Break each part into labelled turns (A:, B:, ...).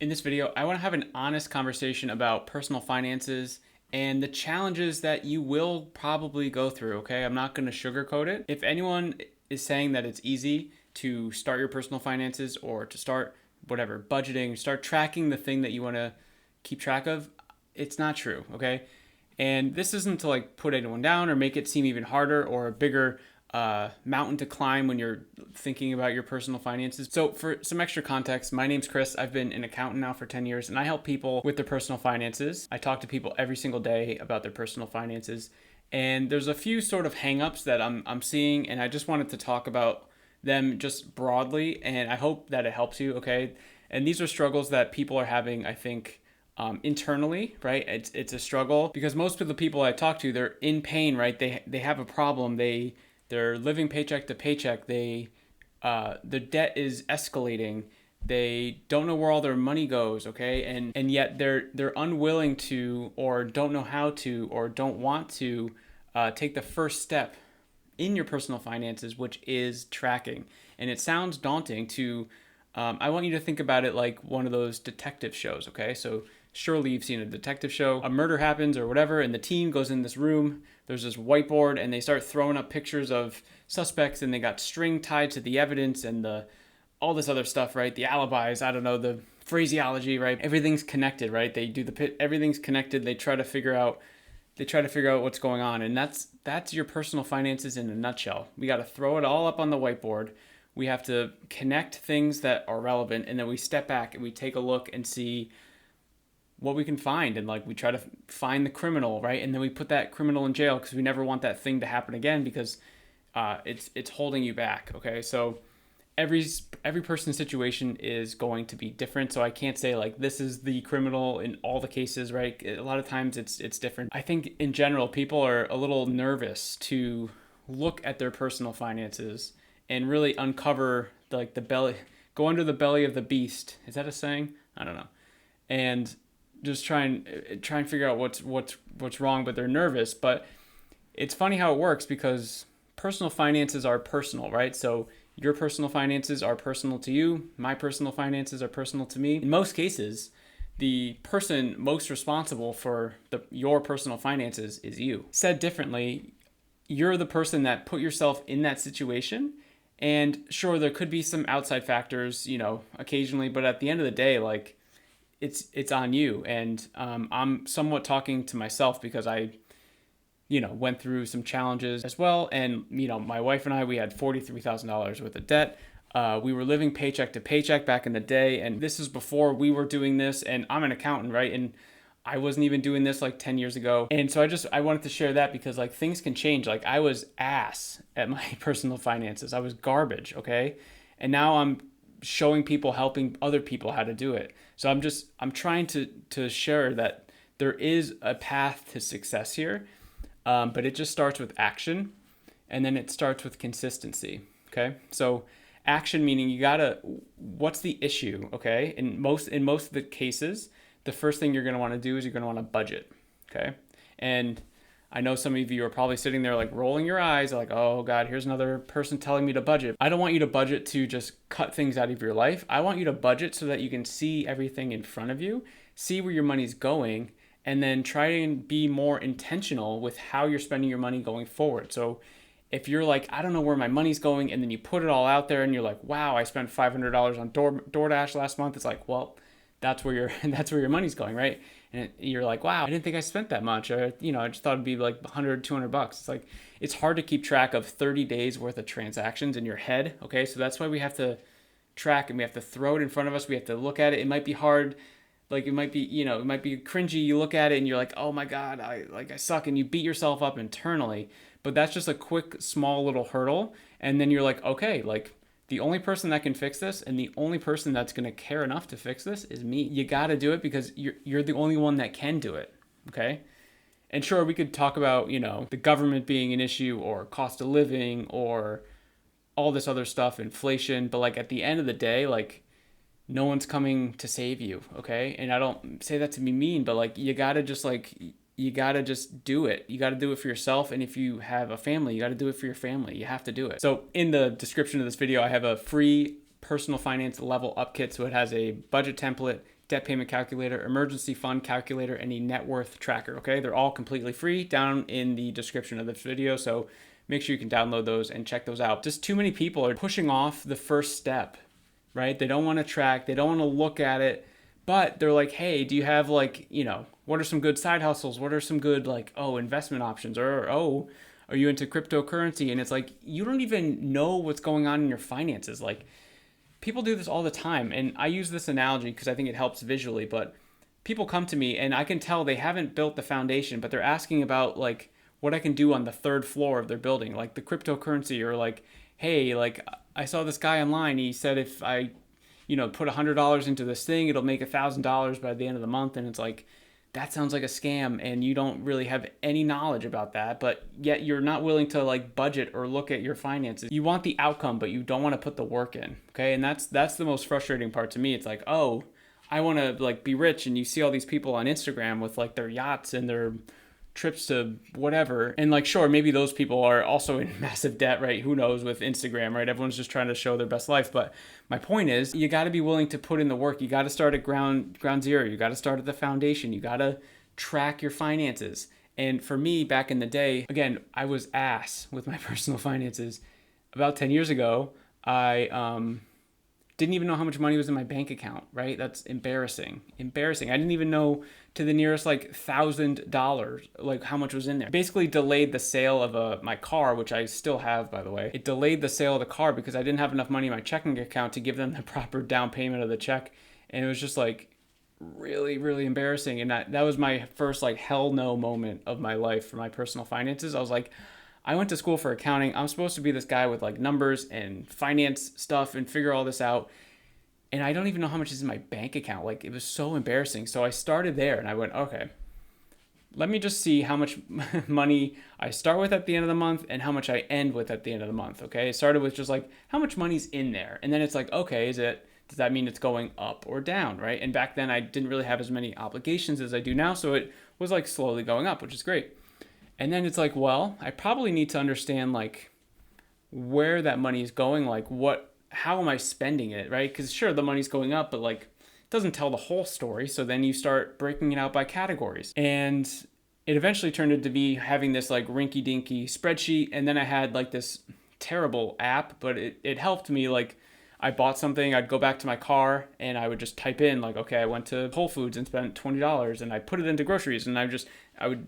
A: In this video, I want to have an honest conversation about personal finances and the challenges that you will probably go through, okay? I'm not going to sugarcoat it. If anyone is saying that it's easy to start your personal finances or to start whatever, budgeting, start tracking the thing that you want to keep track of, it's not true, okay? And this isn't to like put anyone down or make it seem even harder or a bigger mountain to climb when you're thinking about your personal finances. So for some extra context, my name's Chris. I've been an accountant now for 10 years and I help people with their personal finances. I talk to people every single day about their personal finances. And there's a few sort of hangups that I'm seeing, and I just wanted to talk about them just broadly, and I hope that it helps you, okay? And these are struggles that people are having, I think, internally, right? It's a struggle because most of the people I talk to, they're in pain, right? They have a problem. They're living paycheck to paycheck. The debt is escalating. They don't know where all their money goes, okay? And yet they're unwilling to, or don't know how to, or don't want to take the first step in your personal finances, which is tracking. And it sounds daunting to, I want you to think about it like one of those detective shows, okay? So surely you've seen a detective show. A murder happens or whatever, and the team goes in this room. There's this whiteboard, and they start throwing up pictures of suspects, and they got string tied to the evidence and all this other stuff, right? The alibis, I don't know, the phraseology, right? Everything's connected, right? They do everything's connected. They try to figure out what's going on, and that's your personal finances in a nutshell. We got to throw it all up on the whiteboard. We have to connect things that are relevant, and then we step back and we take a look and see what we can find, and like we try to find the criminal, right? And then we put that criminal in jail because we never want that thing to happen again because it's holding you back. Okay, so every person's situation is going to be different, so I can't say like this is the criminal in all the cases, right? A lot of times it's different. I think in general people are a little nervous to look at their personal finances and really uncover like the belly, go under the belly of the beast. Is that a saying? I don't know. And just try and figure out what's wrong, but they're nervous. But it's funny how it works because personal finances are personal, right? So your personal finances are personal to you. My personal finances are personal to me. In most cases, the person most responsible for your personal finances is you. Said differently, you're the person that put yourself in that situation. And sure, there could be some outside factors, occasionally, but at the end of the day, like it's on you. And I'm somewhat talking to myself because I went through some challenges as well. And, my wife and I, we had $43,000 worth of debt. We were living paycheck to paycheck back in the day. And this is before we were doing this. And I'm an accountant, right? And I wasn't even doing this like 10 years ago. And so I wanted to share that because like things can change. Like I was ass at my personal finances. I was garbage, okay? And now I'm showing people, helping other people how to do it. So I'm trying to share that there is a path to success here. But it just starts with action, and then it starts with consistency. Okay, so action meaning what's the issue? Okay, in most of the cases, the first thing you're going to want to do is you're going to want to budget. Okay, and I know some of you are probably sitting there like rolling your eyes, like, oh God, here's another person telling me to budget. I don't want you to budget to just cut things out of your life. I want you to budget so that you can see everything in front of you, see where your money's going, and then try and be more intentional with how you're spending your money going forward. So if you're like, I don't know where my money's going, and then you put it all out there and you're like, wow, I spent $500 on DoorDash last month. It's like, well, that's where your money's going, right? And you're like, wow, I didn't think I spent that much. Or, I just thought it'd be like 100, $200. It's like, it's hard to keep track of 30 days worth of transactions in your head. Okay. So that's why we have to track and we have to throw it in front of us. We have to look at it. It might be hard. Like it might be cringy. You look at it and you're like, oh my God, I suck. And you beat yourself up internally, but that's just a quick, small little hurdle. And then you're like, okay, like the only person that can fix this and the only person that's going to care enough to fix this is me. You got to do it because you're the only one that can do it. Okay. And sure, we could talk about, the government being an issue or cost of living or all this other stuff, inflation. But like at the end of the day, like no one's coming to save you. Okay. And I don't say that to be mean, but like you got to just do it. You got to do it for yourself. And if you have a family, you got to do it for your family. You have to do it. So in the description of this video, I have a free personal finance level up kit. So it has a budget template, debt payment calculator, emergency fund calculator, and a net worth tracker. Okay, they're all completely free down in the description of this video. So make sure you can download those and check those out. Just too many people are pushing off the first step, right? They don't want to track, they don't want to look at it, but they're like, hey, do you have like, what are some good side hustles? What are some good like, investment options? Or, are you into cryptocurrency? And it's like, you don't even know what's going on in your finances. Like, people do this all the time. And I use this analogy because I think it helps visually, but people come to me and I can tell they haven't built the foundation, but they're asking about like what I can do on the third floor of their building, like the cryptocurrency, or like, hey, like I saw this guy online. He said if I, put $100 into this thing, it'll make $1,000 by the end of the month. And it's like, that sounds like a scam, and you don't really have any knowledge about that, but yet you're not willing to like budget or look at your finances. You want the outcome, but you don't want to put the work in. Okay. And that's the most frustrating part to me. It's like, oh, I want to like be rich. And you see all these people on Instagram with like their yachts and their trips to whatever. And like, sure, maybe those people are also in massive debt, right? Who knows with Instagram, right? Everyone's just trying to show their best life. But my point is, you got to be willing to put in the work. You got to start at ground zero. You got to start at the foundation. You got to track your finances. And for me, back in the day, again, I was ass with my personal finances. About 10 years ago, I didn't even know how much money was in my bank account, right? That's embarrassing. I didn't even know to the nearest like $1,000, like how much was in there. Basically delayed the sale of my car, which I still have, by the way. It delayed the sale of the car because I didn't have enough money in my checking account to give them the proper down payment of the check. And it was just like really, really embarrassing. And that was my first like hell no moment of my life for my personal finances. I was like, I went to school for accounting. I'm supposed to be this guy with like numbers and finance stuff and figure all this out. And I don't even know how much is in my bank account. Like, it was so embarrassing. So I started there and I went, okay, let me just see how much money I start with at the end of the month and how much I end with at the end of the month. Okay. I started with just like how much money's in there. And then it's like, okay, does that mean it's going up or down? Right. And back then I didn't really have as many obligations as I do now. So it was like slowly going up, which is great. And then it's like, well, I probably need to understand like where that money is going, like how am I spending it, right? Because sure, the money's going up, but like it doesn't tell the whole story. So then you start breaking it out by categories. And it eventually turned into me having this like rinky dinky spreadsheet. And then I had like this terrible app, but it helped me. Like, I bought something, I'd go back to my car and I would just type in like, okay, I went to Whole Foods and spent $20 and I put it into groceries, and I would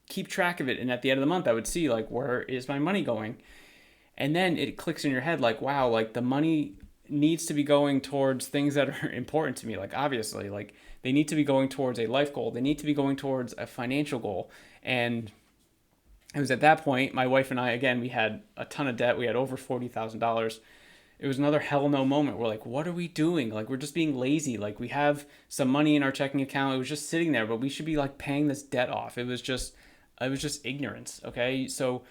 A: keep track of it. And at the end of the month, I would see like, where is my money going? And then it clicks in your head like, wow, like the money needs to be going towards things that are important to me. Like, obviously, like they need to be going towards a life goal. They need to be going towards a financial goal. And it was at that point, my wife and I, again, we had a ton of debt. We had over $40,000. It was another hell no moment. We're like, what are we doing? Like, we're just being lazy. Like, we have some money in our checking account. It was just sitting there, but we should be like paying this debt off. It was just ignorance. Okay. So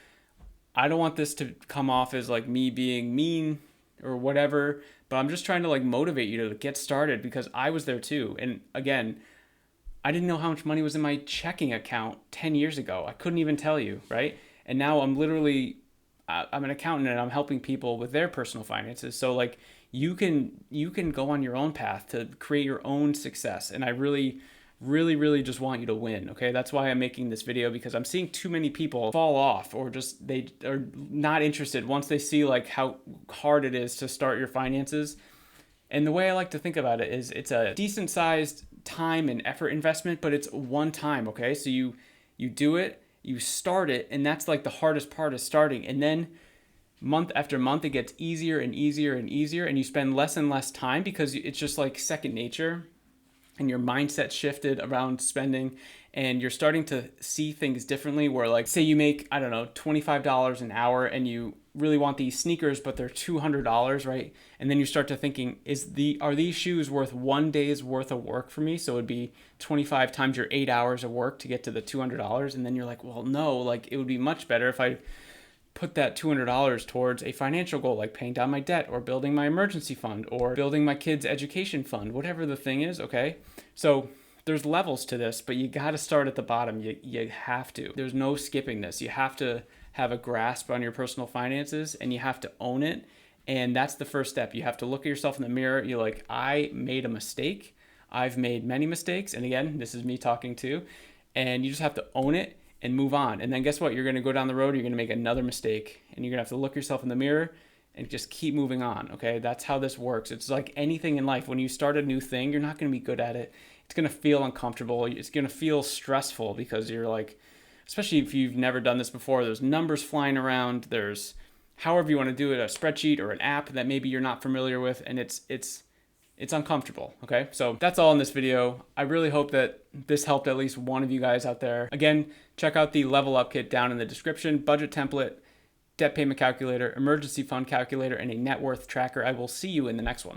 A: I don't want this to come off as like me being mean or whatever, but I'm just trying to like motivate you to get started, because I was there too. And again, I didn't know how much money was in my checking account 10 years ago. I couldn't even tell you, right? And now I'm an accountant and I'm helping people with their personal finances. So like you can go on your own path to create your own success. And I really just want you to win. Okay. That's why I'm making this video, because I'm seeing too many people fall off, or just, they are not interested once they see like how hard it is to start your finances. And the way I like to think about it is it's a decent sized time and effort investment, but it's one time. Okay. So you do it, you start it, and that's like the hardest part is starting. And then month after month, it gets easier and easier and easier, and you spend less and less time because it's just like second nature. And your mindset shifted around spending, and you're starting to see things differently, where like, say you make, I don't know, $25 an hour, and you really want these sneakers, but they're $200, right? And then you start to thinking, are these shoes worth one day's worth of work for me? So it'd be 25 times your 8 hours of work to get to the $200. And then you're like, well, no, like it would be much better if I put that $200 towards a financial goal, like paying down my debt, or building my emergency fund, or building my kids' education fund, whatever the thing is. Okay. So there's levels to this, but you got to start at the bottom. You have to. There's no skipping this. You have to have a grasp on your personal finances, and you have to own it. And that's the first step. You have to look at yourself in the mirror. You're like, I made a mistake. I've made many mistakes. And again, this is me talking too. And you just have to own it and move on. And then guess what? You're going to go down the road, you're going to make another mistake, and you're going to have to look yourself in the mirror and just keep moving on. Okay. That's how this works. It's like anything in life. When you start a new thing, you're not going to be good at it. It's going to feel uncomfortable. It's going to feel stressful because you're like, especially if you've never done this before, there's numbers flying around. There's however you want to do it, a spreadsheet or an app that maybe you're not familiar with, and it's uncomfortable. Okay, so that's all in this video. I really hope that this helped at least one of you guys out there. Again, check out the Level Up Kit down in the description. Budget template, debt payment calculator, emergency fund calculator, and a net worth tracker. I will see you in the next one.